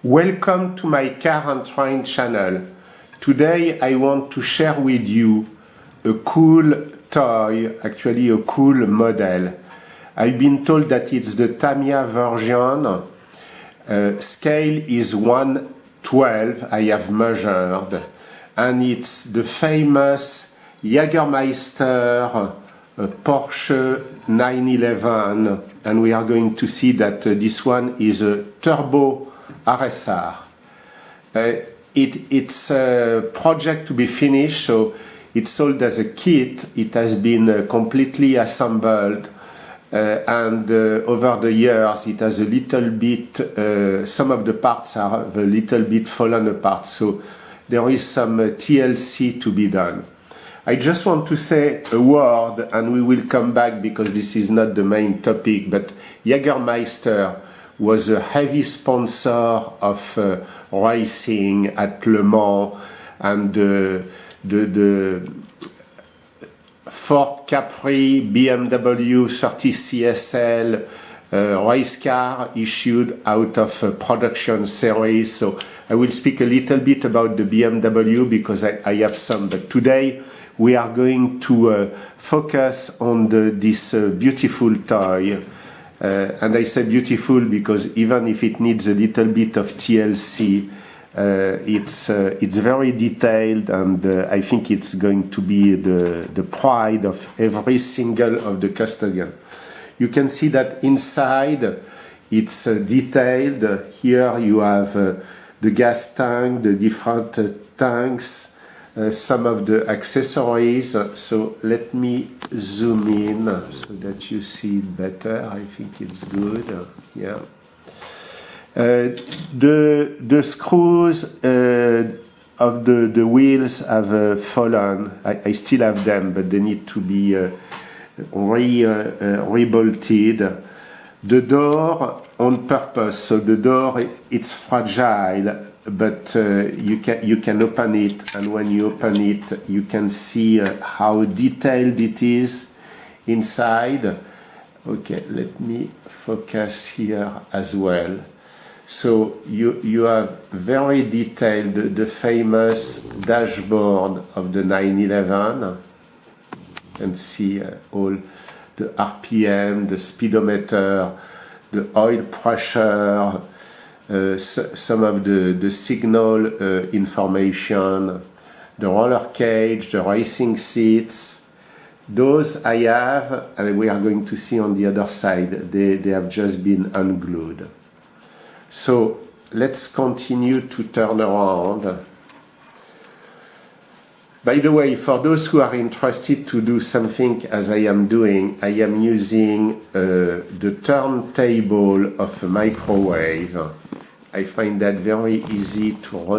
Welcome to my car and train channel. Today I want to share with you a cool toy, actually a cool model. I've been told that it's the Tamiya version. Scale is 1/12, I have measured, and it's the famous Jagermeister Porsche 911, and we are going to see that this one is a Turbo RSR. It's a project to be finished, so it's sold as a kit. It has been completely assembled, and over the years it has a little bit, some of the parts are a little bit fallen apart, so there is some TLC to be done. I just want to say a word, and we will come back because this is not the main topic, but Jagermeister was a heavy sponsor of racing at Le Mans, and the Ford Capri BMW 30 CSL race car issued out of a production series. So I will speak a little bit about the BMW because I have some, but today we are going to focus on this beautiful toy. And I say beautiful because even if it needs a little bit of TLC, it's very detailed, and I think it's going to be the pride of every single of the customer. You can see that inside it's detailed. Here you have the gas tank, the different tanks, some of the accessories. So let me zoom in so that you see it better. I think it's good. Yeah. The screws of the wheels have fallen. I still have them, but they need to be rebolted. The door on purpose. So the door, it's fragile, but you can open it, and when you open it, you can see how detailed it is inside. Okay, let me focus here as well. So you have very detailed the famous dashboard of the 911. You can see all the RPM, the speedometer, the oil pressure, some of the signal information, the roller cage, the racing seats. Those I have, and we are going to see on the other side, they have just been unglued. So let's continue to turn around. By the way, for those who are interested to do something as I am doing, I am using the turntable of a microwave. I find that very easy to